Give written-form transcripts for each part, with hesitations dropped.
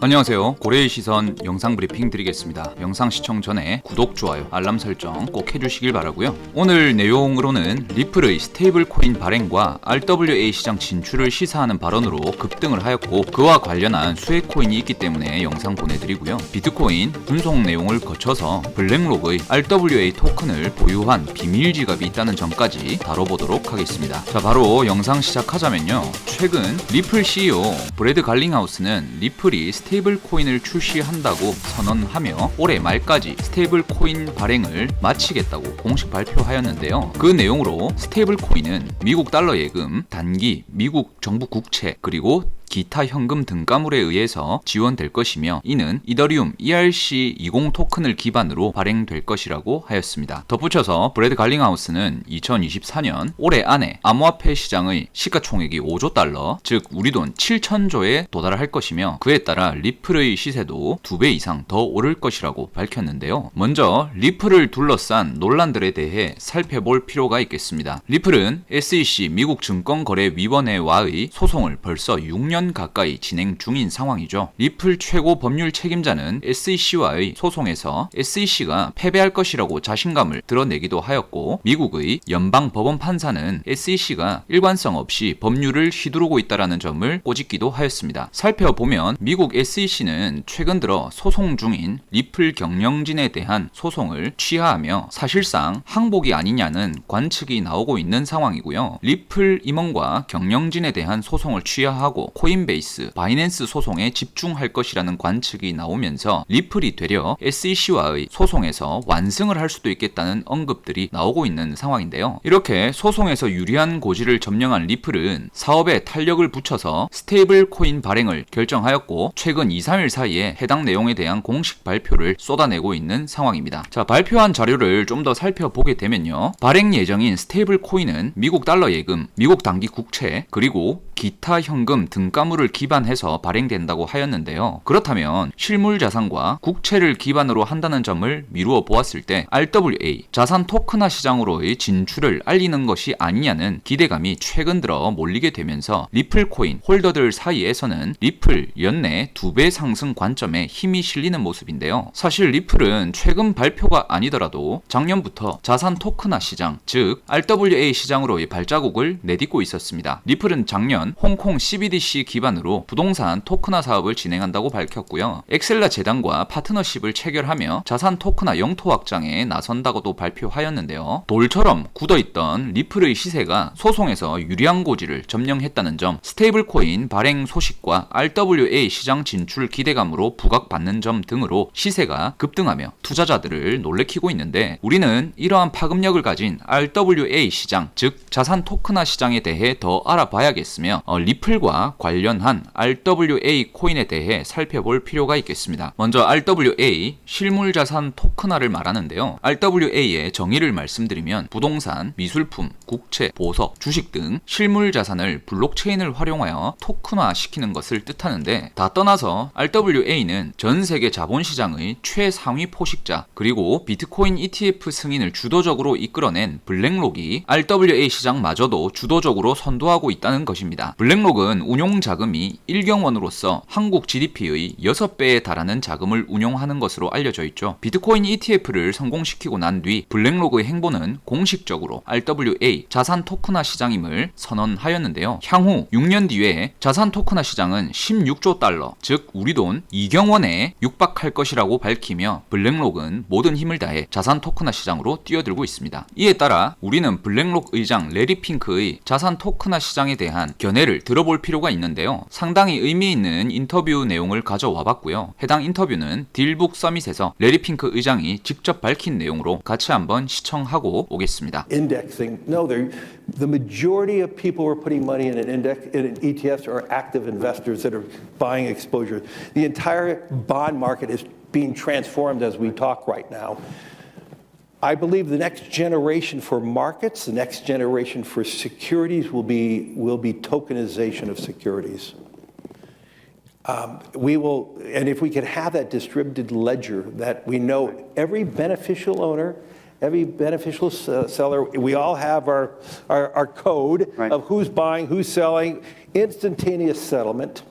안녕하세요. 고래의 시선 영상 브리핑 드리겠습니다. 영상 시청 전에 구독, 좋아요, 알람 설정 꼭 해주시길 바라고요. 오늘 내용으로는 리플의 스테이블 코인 발행과 RWA 시장 진출을 시사하는 발언으로 급등을 하였고, 그와 관련한 수혜 코인이 있기 때문에 영상 보내드리고요. 비트코인 분석 내용을 거쳐서 블랙록의 RWA 토큰을 보유한 비밀 지갑이 있다는 점까지 다뤄보도록 하겠습니다. 자, 바로 영상 시작하자면요. 최근 리플 CEO 브래드 갈링하우스는 리플이 스테이블 코인을 출시한다고 선언하며 올해 말까지 스테이블 코인 발행을 마치겠다고 공식 발표하였는데요. 그 내용으로 스테이블 코인은 미국 달러 예금, 단기 미국 정부 국채, 그리고 기타 현금 등가물에 의해서 지원될 것이며, 이는 이더리움 ERC20 토큰을 기반으로 발행될 것이라고 하였습니다. 덧붙여서 브래드 갈링하우스는 2024년 올해 안에 암호화폐 시장의 시가총액이 5조 달러, 즉 우리 돈 7천조에 도달할 것이며, 그에 따라 리플의 시세도 2배 이상 더 오를 것이라고 밝혔는데요. 먼저 리플을 둘러싼 논란들에 대해 살펴볼 필요가 있겠습니다. 리플은 SEC 미국 증권거래위원회와의 소송을 벌써 6년 가까이 진행 중인 상황이죠. 리플 최고 법률 책임자는 SEC와의 소송에서 SEC가 패배할 것이라고 자신감을 드러내기도 하였고, 미국의 연방 법원 판사는 SEC가 일관성 없이 법률을 휘두르고 있다는 점을 꼬집기도 하였습니다. 살펴보면 미국 SEC는 최근 들어 소송 중인 리플 경영진에 대한 소송을 취하하며 사실상 항복이 아니냐는 관측이 나오고 있는 상황이고요. 리플 임원과 경영진에 대한 소송을 취하하고 코인베이스, 바이낸스 소송에 집중할 것이라는 관측이 나오면서 리플이 되려 SEC와의 소송에서 완승을 할 수도 있겠다는 언급들이 나오고 있는 상황인데요. 이렇게 소송에서 유리한 고지를 점령한 리플은 사업에 탄력을 붙여서 스테이블 코인 발행을 결정하였고, 최근 2-3일 사이에 해당 내용에 대한 공식 발표를 쏟아내고 있는 상황입니다. 자, 발표한 자료를 좀 더 살펴보게 되면요. 발행 예정인 스테이블 코인은 미국 달러 예금, 미국 단기 국채, 그리고 기타 현금 등가물을 기반해서 발행된다고 하였는데요. 그렇다면 실물 자산과 국채를 기반으로 한다는 점을 미루어 보았을 때 RWA, 자산 토큰화 시장으로의 진출을 알리는 것이 아니냐는 기대감이 최근 들어 몰리게 되면서 리플 코인 홀더들 사이에서는 리플 연내 2배 상승 관점에 힘이 실리는 모습인데요. 사실 리플은 최근 발표가 아니더라도 작년부터 자산 토큰화 시장, 즉 RWA 시장으로의 발자국을 내딛고 있었습니다. 리플은 작년 홍콩 CBDC 기반으로 부동산 토큰화 사업을 진행한다고 밝혔고요. 엑셀라 재단과 파트너십을 체결하며 자산 토큰화 영토 확장에 나선다고도 발표하였는데요. 돌처럼 굳어있던 리플의 시세가 소송에서 유리한 고지를 점령했다는 점, 스테이블 코인 발행 소식과 RWA 시장 진출 기대감으로 부각받는 점 등으로 시세가 급등하며 투자자들을 놀래키고 있는데, 우리는 이러한 파급력을 가진 RWA 시장, 즉 자산 토큰화 시장에 대해 더 알아봐야겠으며 리플과 관련한 RWA 코인에 대해 살펴볼 필요가 있겠습니다. 먼저 RWA, 실물자산 토큰화를 말하는데요. RWA의 정의를 말씀드리면 부동산, 미술품, 국채, 보석, 주식 등 실물자산을 블록체인을 활용하여 토큰화 시키는 것을 뜻하는데, 다 떠나서 RWA는 전 세계 자본시장의 최상위 포식자, 그리고 비트코인 ETF 승인을 주도적으로 이끌어낸 블랙록이 RWA 시장마저도 주도적으로 선도하고 있다는 것입니다. 블랙록은 운용 자금이 1경원으로서 한국 GDP의 6배에 달하는 자금을 운용하는 것으로 알려져 있죠. 비트코인 ETF를 성공시키고 난 뒤 블랙록의 행보는 공식적으로 RWA 자산 토큰화 시장임을 선언하였는데요. 향후 6년 뒤에 자산 토큰화 시장은 16조 달러, 즉 우리 돈 2경원에 육박할 것이라고 밝히며, 블랙록은 모든 힘을 다해 자산 토큰화 시장으로 뛰어들고 있습니다. 이에 따라 우리는 블랙록 의장 레리 핑크의 자산 토큰화 시장에 대한 견해를 들어볼 필요가 있는데요. 상당히 의미 있는 인터뷰 내용을 가져와 봤고요. 해당 인터뷰는 딜북 서밋에서 레리 핑크 의장이 직접 밝힌 내용으로 같이 한번 시청하고 오겠습니다. Indexing. No, the majority of people who are putting money in an index, in ETFs, are active investors that are buying exposure. The entire bond market is being transformed as we talk right now. I believe the next generation for markets, the next generation for securities will be tokenization of securities. We will, and if we could have that distributed ledger that we know every beneficial owner, every beneficial seller, we all have our code right. of who's buying, who's selling, instantaneous settlement.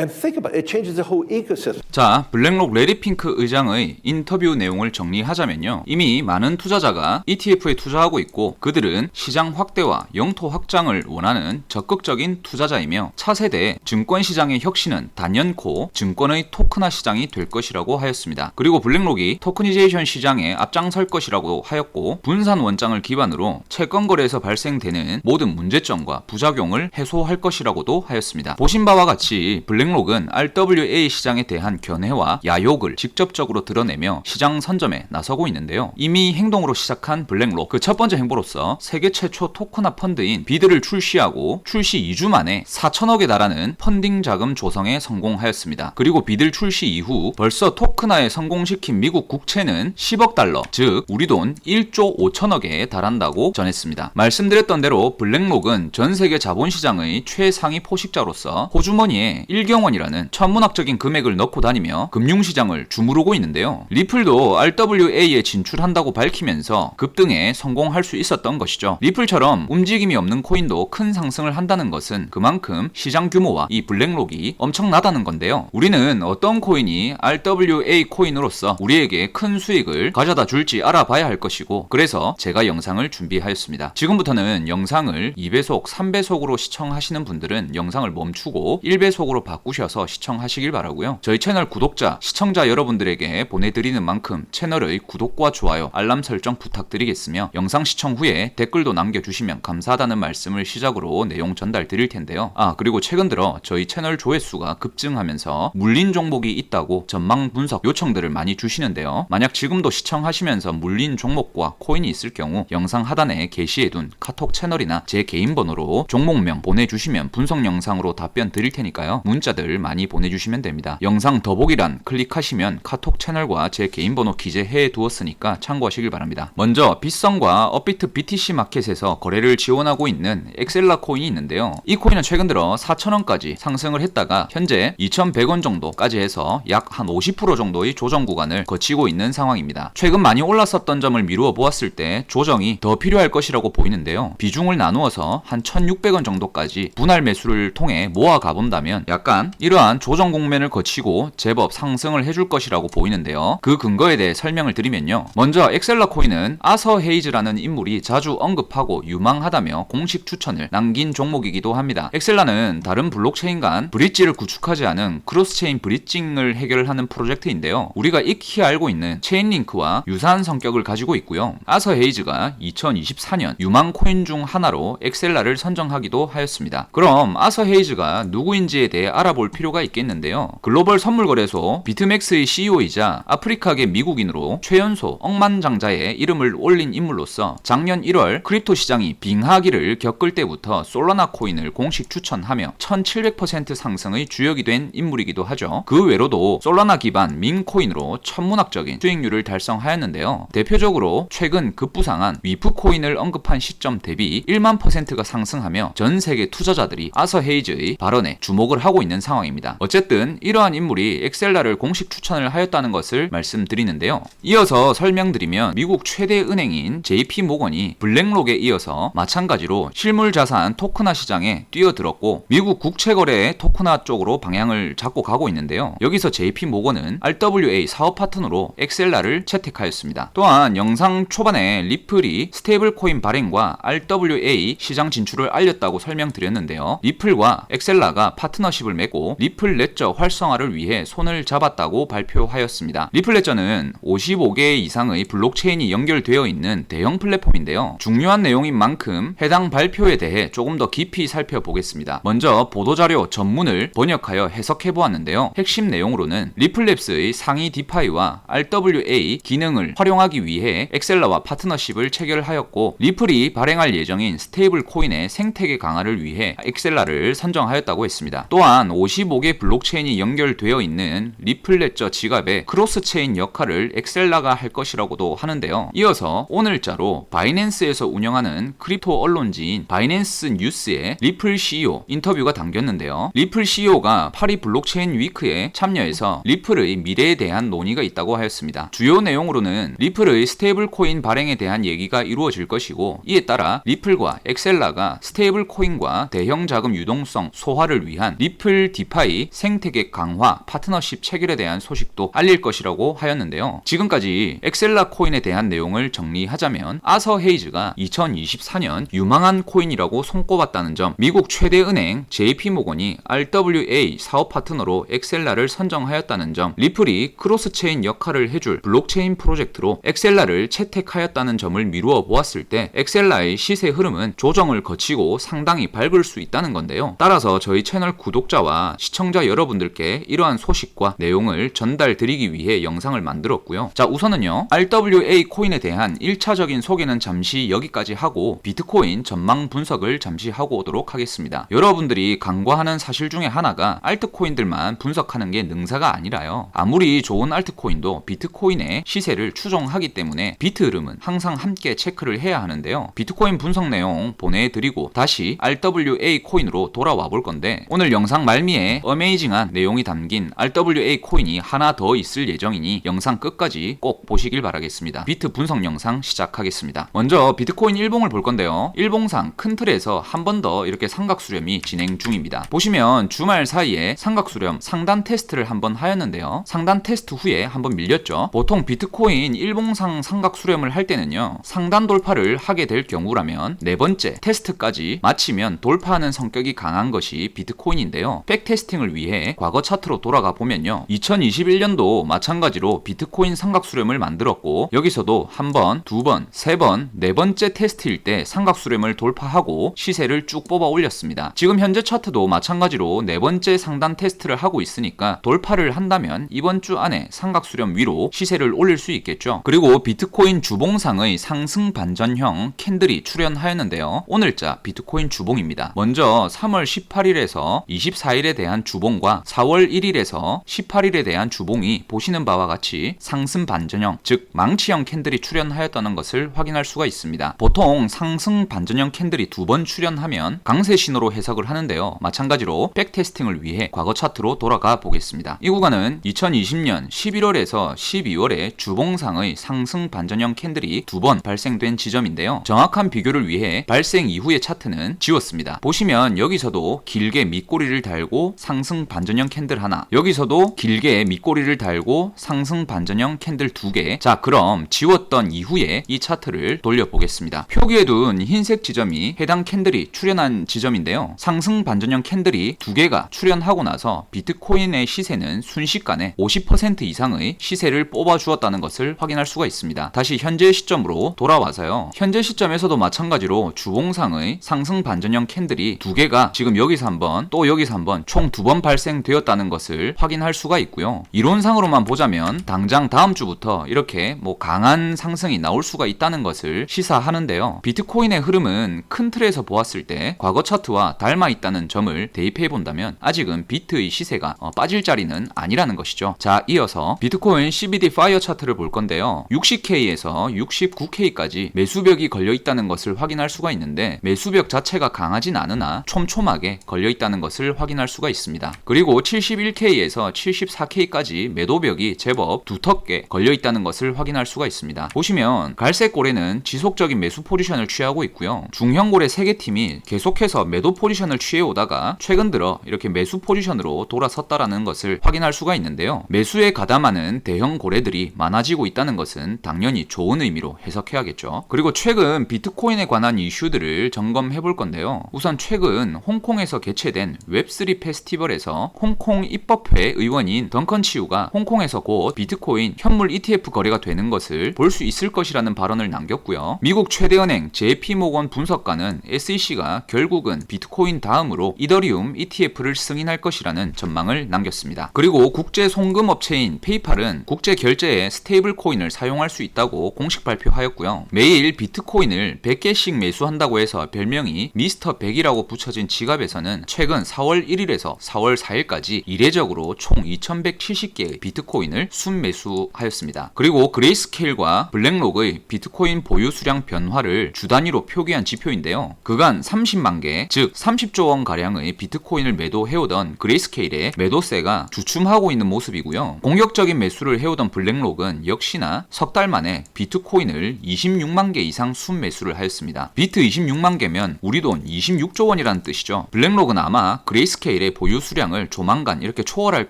And think about it, it changes the whole ecosystem. 자, 블랙록 레리 핑크 의장의 인터뷰 내용을 정리하자면요. 이미 많은 투자자가 ETF에 투자하고 있고 그들은 시장 확대와 영토 확장을 원하는 적극적인 투자자이며 차세대 증권시장의 혁신은 단연코 증권의 토큰화 시장이 될 것이라고 하였습니다. 그리고 블랙록이 토크니제이션 시장에 앞장설 것이라고 하였고 분산 원장을 기반으로 채권 거래에서 발생되는 모든 문제점과 부작용을 해소할 것이라고도 하였습니다. 보신 바와 같이 블랙록은 RWA 시장에 대한 견해와 야욕을 직접적으로 드러내며 시장 선점에 나서고 있는데요. 이미 행동으로 시작한 블랙록, 그 첫 번째 행보로서 세계 최초 토큰화 펀드인 비드를 출시하고 출시 2주 만에 4천억에 달하는 펀딩 자금 조성에 성공하였습니다. 그리고 비드 출시 이후 벌써 토큰화에 성공시킨 미국 국채는 10억 달러, 즉 우리 돈 1조 5천억에 달한다고 전했습니다. 말씀드렸던 대로 블랙록은 전 세계 자본시장의 최상위 포식자로서 호주머니에 1경원이라는 천문학적인 금액을 넣고 다니며 금융시장을 주무르고 있는데요. 리플도 RWA에 진출한다고 밝히면서 급등에 성공할 수 있었던 것이죠. 리플처럼 움직임이 없는 코인도 큰 상승을 한다는 것은 그만큼 시장 규모와 이 블랙록이 엄청나다는 건데요. 우리는 어떤 코인이 RWA 코인으로서 우리에게 큰 수익을 가져다 줄지 알아봐야 할 것이고 그래서 제가 영상을 준비하였습니다. 지금부터는 영상을 2배속, 3배속으로 시청하시는 분들은 영상을 멈추고 1배속으로 바꾸셔서 시청하시길 바라고요. 저희 채널 구독자, 시청자 여러분들에게 보내드리는 만큼 채널의 구독과 좋아요, 알람 설정 부탁드리겠으며 영상 시청 후에 댓글도 남겨주시면 감사하다는 말씀을 시작으로 내용 전달 드릴 텐데요. 그리고 최근 들어 저희 채널 조회수가 급증하면서 물린 종목이 있다고 전망 분석 요청들을 많이 주시는데요. 만약 지금도 시청하시면서 물린 종목과 코인이 있을 경우 영상 하단에 게시해둔 카톡 채널이나 제 개인 번호로 종목명 보내주시면 분석 영상으로 답변 드릴 테니까요. 문자들 많이 보내주시면 됩니다. 영상 더보기란 클릭하시면 카톡 채널과 제 개인 번호 기재해 두었으니까 참고하시길 바랍니다. 먼저 빗성과 업비트 BTC 마켓에서 거래를 지원하고 있는 엑셀라 코인이 있는데요. 이 코인은 최근 들어 4,000원까지 상승을 했다가 현재 2,100원 정도까지 해서 약 한 50% 정도의 조정 구간을 거치고 있는 상황입니다. 최근 많이 올랐었던 점을 미루어 보았을 때 조정이 더 필요할 것이라고 보이는데요. 비중을 나누어서 한 1,600원 정도까지 분할 매수를 통해 모아 가본다면 약간 이러한 조정 국면을 거치고 제법 상승을 해줄 것이라고 보이는데요. 그 근거에 대해 설명을 드리면요. 먼저 엑셀라 코인은 아서 헤이즈라는 인물이 자주 언급하고 유망하다며 공식 추천을 남긴 종목이기도 합니다. 엑셀라는 다른 블록체인 간 브릿지를 구축하지 않은 크로스체인 브릿징을 해결하는 프로젝트인데요. 우리가 익히 알고 있는 체인링크와 유사한 성격을 가지고 있고요. 아서 헤이즈가 2024년 유망 코인 중 하나로 엑셀라를 선정하기도 하였습니다. 그럼 아서 헤이즈가 누구인지에 대해 알아볼 필요가 있겠는데요. 글로벌 선물거래소 비트맥스의 CEO이자 아프리카계 미국인으로 최연소 억만장자의 이름을 올린 인물로서 작년 1월 크립토 시장이 빙하기를 겪을 때부터 솔라나 코인을 공식 추천하며 1700% 상승의 주역이 된 인물이기도 하죠. 그 외로도 솔라나 기반 민 코인으로 천문학적인 수익률을 달성하였는데요. 대표적으로 최근 급부상한 위프 코인을 언급한 시점 대비 1만%가 상승하며 전 세계 투자자들이 아서 헤이즈의 발언에 주목을 하고 있는 상황입니다. 어쨌든 이러한 인물이 엑셀라를 공식 추천을 하였다는 것을 말씀드리는데요. 이어서 설명드리면 미국 최대 은행인 JP 모건이 블랙록에 이어서 마찬가지로 실물자산 토큰화 시장에 뛰어들었고 미국 국채거래 토큰화 쪽으로 방향을 잡고 가고 있는데요. 여기서 JP 모건은 RWA 사업 파트너로 엑셀라를 채택하였습니다. 또한 영상 초반에 리플이 스테이블 코인 발행과 RWA 시장 진출을 알렸다고 설명드렸는데요. 리플과 엑셀라가 파트너십을 맺고 리플 레저 활성화를 위해 손을 잡았다고 발표하였습니다. 리플 레저는 55개 이상의 블록체인이 연결되어 있는 대형 플랫폼인데요. 중요한 내용인 만큼 해당 발표에 대해 조금 더 깊이 살펴보겠습니다. 먼저 보도자료 전문을 번역하여 해석해 보았는데요. 핵심 내용으로는 리플랩스의 상위 디파이와 RWA 기능을 활용하기 위해 엑셀라와 파트너십을 체결하였고 리플이 발행할 예정인 스테이블 코인의 생태계 강화를 위해 엑셀라를 선정하였다고 했습니다. 또한 55개 블록체인이 연결되어 있는 리플 레저 지갑의 크로스체인 역할을 엑셀라가 할 것이라고도 하는데요. 이어서 오늘자로 바이낸스에서 운영하는 크립토 언론지인 바이낸스 뉴스에 리플 CEO 인터뷰가 담겼는데요. 리플 CEO가 파리 블록체인 위크에 참여해서 리플의 미래에 대한 논의가 있다고 하였습니다. 주요 내용으로는 리플의 스테이블 코인 발행에 대한 얘기가 이루어질 것이고 이에 따라 리플과 엑셀라가 스테이블 코인과 대형 자금 유동성 소화를 위한 리플 엑셀 디파이 생태계 강화 파트너십 체결에 대한 소식도 알릴 것이라고 하였는데요. 지금까지 엑셀라 코인에 대한 내용을 정리하자면 아서 헤이즈가 2024년 유망한 코인이라고 손꼽았다는 점, 미국 최대 은행 JP모건이 RWA 사업 파트너로 엑셀라를 선정하였다는 점, 리플이 크로스체인 역할을 해줄 블록체인 프로젝트로 엑셀라를 채택하였다는 점을 미루어 보았을 때 엑셀라의 시세 흐름은 조정을 거치고 상당히 밝을 수 있다는 건데요. 따라서 저희 채널 구독자와 시청자 여러분들께 이러한 소식과 내용을 전달드리기 위해 영상을 만들었고요. 자, 우선은요, RWA 코인에 대한 1차적인 소개는 잠시 여기까지 하고 비트코인 전망 분석을 잠시 하고 오도록 하겠습니다. 여러분들이 간과하는 사실 중에 하나가 알트코인들만 분석하는 게 능사가 아니라요. 아무리 좋은 알트코인도 비트코인의 시세를 추종하기 때문에 비트 흐름은 항상 함께 체크를 해야 하는데요. 비트코인 분석 내용 보내드리고 다시 RWA 코인으로 돌아와 볼 건데, 오늘 영상 말미에 어메이징한 내용이 담긴 RWA 코인이 하나 더 있을 예정이니 영상 끝까지 꼭 보시길 바라겠습니다. 비트 분석 영상 시작하겠습니다. 먼저 비트코인 일봉을 볼 건데요. 일봉상 큰 틀에서 한 번 더 이렇게 삼각 수렴이 진행 중입니다. 보시면 주말 사이에 삼각 수렴 상단 테스트를 한번 하였는데요. 상단 테스트 후에 한번 밀렸죠. 보통 비트코인 일봉상 삼각 수렴을 할 때는요, 상단 돌파를 하게 될 경우라면 네 번째 테스트까지 마치면 돌파하는 성격이 강한 것이 비트코인인데요. 백테스팅을 위해 과거 차트로 돌아가 보면요, 2021년도 마찬가지로 비트코인 삼각 수렴을 만들었고, 여기서도 한 번, 두 번, 세 번, 네 번째 테스트일 때 삼각 수렴을 돌파하고 시세를 쭉 뽑아 올렸습니다. 지금 현재 차트도 마찬가지로 네 번째 상단 테스트를 하고 있으니까 돌파를 한다면 이번 주 안에 삼각 수렴 위로 시세를 올릴 수 있겠죠. 그리고 비트코인 주봉상의 상승 반전형 캔들이 출현하였는데요. 오늘자 비트코인 주봉입니다. 먼저 3월 18일에서 24일에 대한 주봉과 4월 1일에서 18일에 대한 주봉이 보시는 바와 같이 상승 반전형, 즉 망치형 캔들이 출현하였다는 것을 확인할 수가 있습니다. 보통 상승 반전형 캔들이 두 번 출현하면 강세 신호로 해석을 하는데요. 마찬가지로 백테스팅을 위해 과거 차트로 돌아가 보겠습니다. 이 구간은 2020년 11월에서 12월에 주봉상의 상승 반전형 캔들이 두 번 발생된 지점인데요. 정확한 비교를 위해 발생 이후의 차트는 지웠습니다. 보시면 여기서도 길게 밑꼬리를 달고 상승 반전형 캔들 하나, 여기서도 길게 밑꼬리를 달고 상승 반전형 캔들 두 개. 자, 그럼 지웠던 이후에 이 차트를 돌려보겠습니다. 표기에 둔 흰색 지점이 해당 캔들이 출현한 지점인데요. 상승 반전형 캔들이 두 개가 출현하고 나서 비트코인의 시세는 순식간에 50% 이상의 시세를 뽑아주었다는 것을 확인할 수가 있습니다. 다시 현재 시점으로 돌아와서요, 현재 시점에서도 마찬가지로 주봉상의 상승 반전형 캔들이 두 개가 지금 여기서 한번 또 여기서 한번 총 두 번 발생되었다는 것을 확인할 수가 있고요. 이론상으로만 보자면 당장 다음 주부터 이렇게 강한 상승이 나올 수가 있다는 것을 시사하는데요. 비트코인의 흐름은 큰 틀에서 보았을 때 과거 차트와 닮아 있다는 점을 대입해 본다면 아직은 비트의 시세가 빠질 자리는 아니라는 것이죠. 자, 이어서 비트코인 CBD 파이어 차트를 볼 건데요. 60K에서 69K까지 매수벽이 걸려 있다는 것을 확인할 수가 있는데, 매수벽 자체가 강하진 않으나 촘촘하게 걸려 있다는 것을 확인할 수가 있습니다. 그리고 71K에서 74K까지 매도벽이 제법 두텁게 걸려 있다는 것을 확인할 수가 있습니다. 보시면 갈색 고래는 지속적인 매수 포지션을 취하고 있고요. 중형 고래 3개 팀이 계속해서 매도 포지션을 취해 오다가 최근 들어 이렇게 매수 포지션으로 돌아섰다라는 것을 확인할 수가 있는데요. 매수에 가담하는 대형 고래들이 많아지고 있다는 것은 당연히 좋은 의미로 해석해야겠죠. 그리고 최근 비트코인에 관한 이슈들을 점검해 볼 건데요. 우선 최근 홍콩에서 개최된 웹3 페스티벌에서 홍콩 입법회 의원인 덩컨 치우가 홍콩에서 곧 비트코인 현물 ETF 거래가 되는 것을 볼 수 있을 것이라는 발언을 남겼고요. 미국 최대은행 JP모건 분석가는 SEC가 결국은 비트코인 다음으로 이더리움 ETF를 승인할 것이라는 전망을 남겼습니다. 그리고 국제 송금 업체인 페이팔은 국제 결제에 스테이블 코인을 사용할 수 있다고 공식 발표하였고요. 매일 비트코인을 100개씩 매수한다고 해서 별명이 미스터 100이라고 붙여진 지갑에서는 최근 4월 1일에서 4월 4일까지 이례적으로 총 2170개의 비트코인을 순매수하였습니다. 그리고 그레이스케일과 블랙록의 비트코인 보유 수량 변화를 주 단위로 표기한 지표인데요. 그간 30만 개, 즉 30조 원 가량의 비트코인을 매도해오던 그레이스케일의 매도세가 주춤하고 있는 모습이고요. 공격적인 매수를 해오던 블랙록은 역시나 석 달 만에 비트코인을 26만 개 이상 순매수를 하였습니다. 비트 26만 개면 우리 돈 26조 원이라는 뜻이죠. 블랙록은 아마 그레이스케일 리테일의 보유 수량을 조만간 이렇게 초월할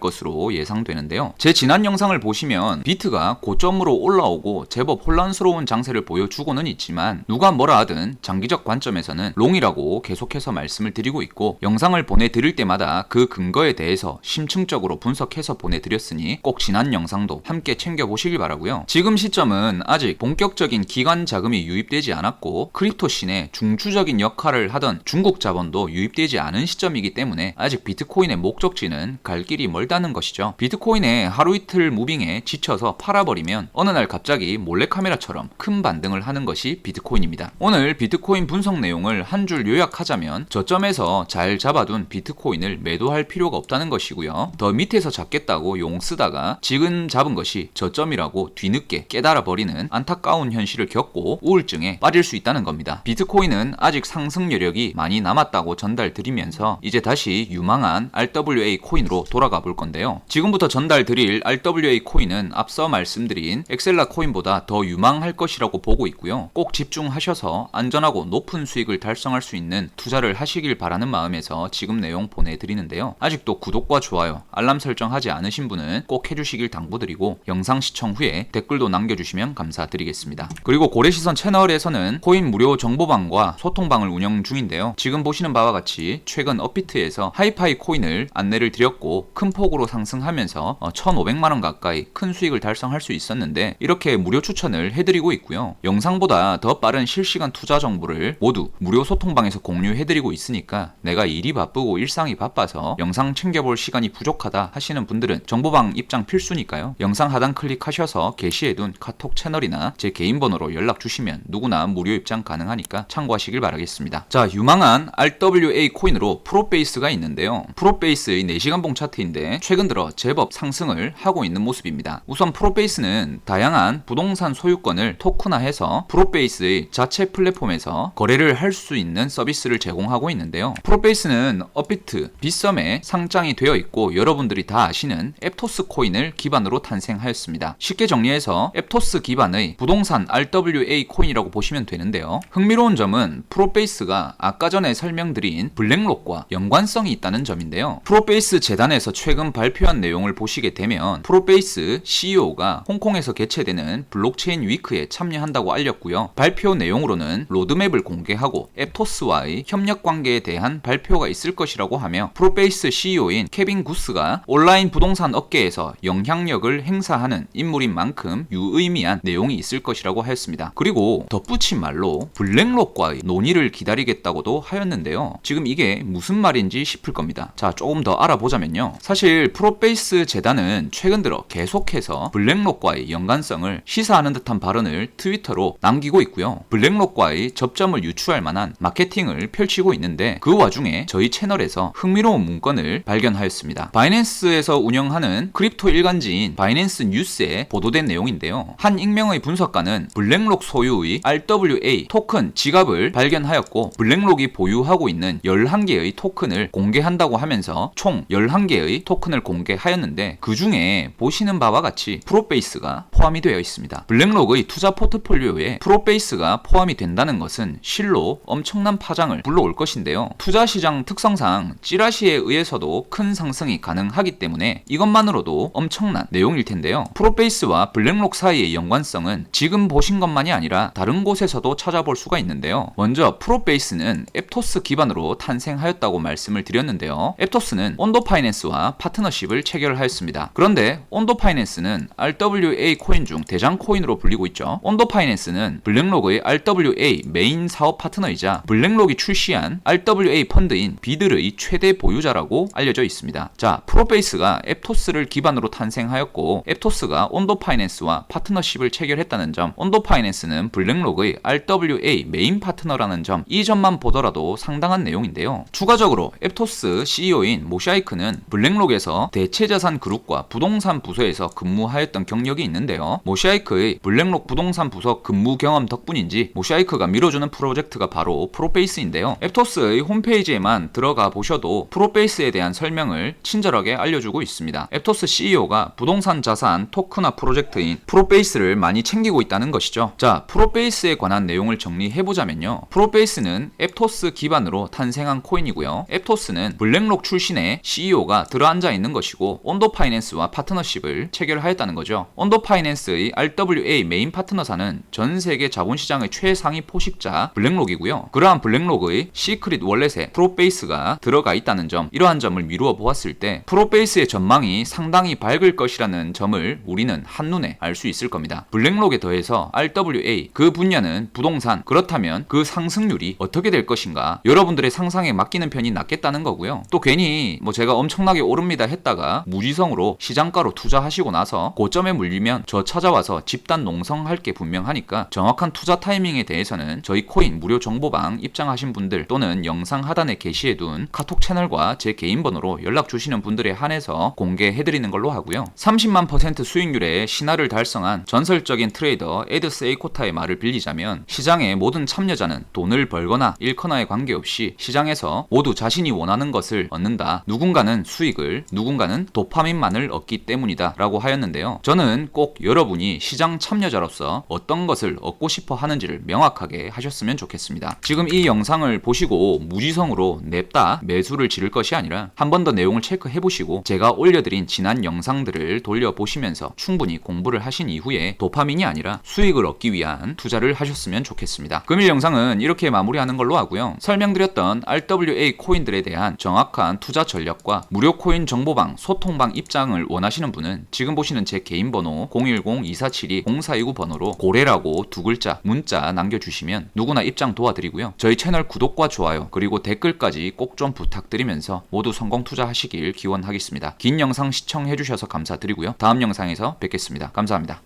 것으로 예상되는데요. 제 지난 영상을 보시면 비트가 고점으로 올라오고 제법 혼란스러운 장세를 보여주고는 있지만 누가 뭐라 하든 장기적 관점에서는 롱이라고 계속해서 말씀을 드리고 있고, 영상을 보내드릴 때마다 그 근거에 대해서 심층적으로 분석해서 보내드렸으니 꼭 지난 영상도 함께 챙겨보시길 바라고요. 지금 시점은 아직 본격적인 기관 자금이 유입되지 않았고 크립토 씬에 중추적인 역할을 하던 중국 자본도 유입되지 않은 시점이기 때문에 아직 비트코인의 목적지는 갈 길이 멀다는 것이죠. 비트코인의 하루 이틀 무빙에 지쳐서 팔아버리면 어느 날 갑자기 몰래카메라처럼 큰 반등을 하는 것이 비트코인입니다. 오늘 비트코인 분석 내용을 한 줄 요약하자면, 저점에서 잘 잡아둔 비트코인을 매도할 필요가 없다는 것이고요. 더 밑에서 잡겠다고 용 쓰다가 지금 잡은 것이 저점이라고 뒤늦게 깨달아 버리는 안타까운 현실을 겪고 우울증에 빠질 수 있다는 겁니다. 비트코인은 아직 상승 여력이 많이 남았다고 전달드리면서 이제 다시 유망한 RWA 코인으로 돌아가 볼 건데요. 지금부터 전달드릴 RWA 코인은 앞서 말씀드린 엑셀라 코인보다 더 유망할 것이라고 보고 있고요. 꼭 집중하셔서 안전하고 높은 수익을 달성할 수 있는 투자를 하시길 바라는 마음에서 지금 내용 보내드리는데요. 아직도 구독과 좋아요, 알람 설정하지 않으신 분은 꼭 해주시길 당부드리고, 영상 시청 후에 댓글도 남겨주시면 감사드리겠습니다. 그리고 고래시선 채널에서는 코인 무료 정보방과 소통방을 운영 중인데요. 지금 보시는 바와 같이 최근 업비트에서 하이파이 코인을 안내를 드렸고 큰 폭으로 상승하면서 1,500만원 가까이 큰 수익을 달성할 수 있었는데, 이렇게 무료 추천을 해드리고 있고요. 영상보다 더 빠른 실시간 투자 정보를 모두 무료 소통방에서 공유해드리고 있으니까 내가 일이 바쁘고 일상이 바빠서 영상 챙겨볼 시간이 부족하다 하시는 분들은 정보방 입장 필수니까요. 영상 하단 클릭하셔서 게시해둔 카톡 채널이나 제 개인 번호로 연락 주시면 누구나 무료 입장 가능하니까 참고하시길 바라겠습니다. 자, 유망한 RWA 코인으로 프로베이스가 있는데요. 프로베이스의 4시간 봉 차트인데 최근 들어 제법 상승을 하고 있는 모습입니다. 우선 프로베이스는 다양한 부동산 소유권을 토큰화해서 프로베이스의 자체 플랫폼에서 거래를 할 수 있는 서비스를 제공하고 있는데요. 프로베이스는 업비트, 빗썸에 상장이 되어 있고 여러분들이 다 아시는 앱토스 코인을 기반으로 탄생하였습니다. 쉽게 정리해서 앱토스 기반의 부동산 RWA 코인이라고 보시면 되는데요. 흥미로운 점은 프로베이스가 아까 전에 설명드린 블랙록과 연관성이 있다는 점인데요. 프로베이스 재단에서 최근 발표한 내용을 보시게 되면 프로베이스 CEO가 홍콩에서 개최되는 블록체인 위크에 참여한다고 알렸고요. 발표 내용으로는 로드맵을 공개하고 앱토스와의 협력 관계에 대한 발표가 있을 것이라고 하며, 프로베이스 CEO인 케빈 구스가 온라인 부동산 업계에서 영향력을 행사하는 인물인 만큼 유의미한 내용이 있을 것이라고 하였습니다. 그리고 덧붙인 말로 블랙록과의 논의를 기다리겠다고도 하였는데요. 지금 이게 무슨 말인지 싶을 겁니다. 자, 조금 더 알아보자면요. 사실 프로베이스 재단은 최근 들어 계속해서 블랙록과의 연관성을 시사하는 듯한 발언을 트위터로 남기고 있고요. 블랙록과의 접점을 유추할 만한 마케팅을 펼치고 있는데, 그 와중에 저희 채널에서 흥미로운 문건을 발견하였습니다. 바이낸스에서 운영하는 크립토 일간지인 바이낸스 뉴스에 보도된 내용인데요. 한 익명의 분석가는 블랙록 소유의 RWA 토큰 지갑을 발견하였고 블랙록이 보유하고 있는 11개의 토큰을 공개한다고 하면서 총 11개의 토큰을 공개하였는데, 그 중에 보시는 바와 같이 프로베이스가 포함이 되어 있습니다. 블랙록의 투자 포트폴리오에 프로베이스가 포함이 된다는 것은 실로 엄청난 파장을 불러올 것인데요. 투자시장 특성상 찌라시에 의해서도 큰 상승이 가능하기 때문에 이것만으로도 엄청난 내용일 텐데요. 프로베이스와 블랙록 사이의 연관성은 지금 보신 것만이 아니라 다른 곳에서도 찾아볼 수가 있는데요. 먼저 프로베이스는 앱토스 기반으로 탄생하였다고 말씀을 드렸는데요. 앱토스는 온도파이낸스와 파트너십을 체결하였습니다. 그런데 온도파이낸스는 RWA 코인 중 대장 코인으로 불리고 있죠. 온도파이낸스는 블랙록의 RWA 메인 사업 파트너이자 블랙록이 출시한 RWA 펀드인 비들의 최대 보유자라고 알려져 있습니다. 자, 프로베이스가 앱토스를 기반으로 탄생하였고 앱토스가 온도파이낸스와 파트너십을 체결했다는 점, 온도파이낸스는 블랙록의 RWA 메인 파트너라는 점, 이 점만 보더라도 상당한 내용인데요. 추가적으로 앱토스 CEO인 모샤이크는 블랙록에서 대체자산 그룹과 부동산 부서에서 근무하였던 경력이 있는데요. 모샤이크의 블랙록 부동산 부서 근무 경험 덕분인지 모샤이크가 밀어주는 프로젝트가 바로 프로베이스인데요. 앱토스의 홈페이지에만 들어가 보셔도 프로베이스에 대한 설명을 친절하게 알려주고 있습니다. 앱토스 CEO가 부동산 자산 토큰화 프로젝트인 프로베이스를 많이 챙기고 있다는 것이죠. 자, 프로베이스에 관한 내용을 정리해보자면요. 프로베이스는 앱토스 기반으로 탄생한 코인이고요. 앱토스는 경우에는 블랙록 출신의 CEO가 들어앉아 있는 것이고 온도 파이낸스와 파트너십을 체결하였다는 거죠. 온도 파이낸스의 RWA 메인 파트너사는 전 세계 자본시장의 최상위 포식자 블랙록이고요. 그러한 블랙록의 시크릿 월렛에 프로베이스가 들어가 있다는 점, 이러한 점을 미루어 보았을 때 프로베이스의 전망이 상당히 밝을 것이라는 점을 우리는 한눈에 알 수 있을 겁니다. 블랙록에 더해서 RWA, 그 분야는 부동산, 그렇다면 그 상승률이 어떻게 될 것인가, 여러분들의 상상에 맡기는 편이 낫겠다는 거고요. 또 괜히 제가 엄청나게 오릅니다 했다가 무지성으로 시장가로 투자하시고 나서 고점에 물리면 저 찾아와서 집단 농성할 게 분명하니까 정확한 투자 타이밍에 대해서는 저희 코인 무료 정보방 입장하신 분들 또는 영상 하단에 게시해둔 카톡 채널과 제 개인 번호로 연락 주시는 분들에 한해서 공개해드리는 걸로 하고요. 30만 % 수익률의 신화를 달성한 전설적인 트레이더 에드 세이코타의 말을 빌리자면, 시장의 모든 참여자는 돈을 벌거나 잃거나에 관계없이 시장에서 모두 자신이 원하는 것을 얻는다. 누군가는 수익을, 누군가는 도파민만을 얻기 때문이다 라고 하였는데요. 저는 꼭 여러분이 시장 참여자로서 어떤 것을 얻고 싶어 하는지를 명확하게 하셨으면 좋겠습니다. 지금 이 영상을 보시고 무지성으로 냅다 매수를 지를 것이 아니라 한 번 더 내용을 체크해보시고 제가 올려드린 지난 영상들을 돌려보시면서 충분히 공부를 하신 이후에 도파민이 아니라 수익을 얻기 위한 투자를 하셨으면 좋겠습니다. 금일 영상은 이렇게 마무리하는 걸로 하고요. 설명드렸던 RWA 코인들에 대한 정확한 투자 전략과 무료 코인 정보방, 소통방 입장을 원하시는 분은 지금 보시는 제 개인 번호 010-2472-0429 번호로 고래라고 두 글자 문자 남겨주시면 누구나 입장 도와드리고요. 저희 채널 구독과 좋아요 그리고 댓글까지 꼭 좀 부탁드리면서 모두 성공 투자하시길 기원하겠습니다. 긴 영상 시청해주셔서 감사드리고요. 다음 영상에서 뵙겠습니다. 감사합니다.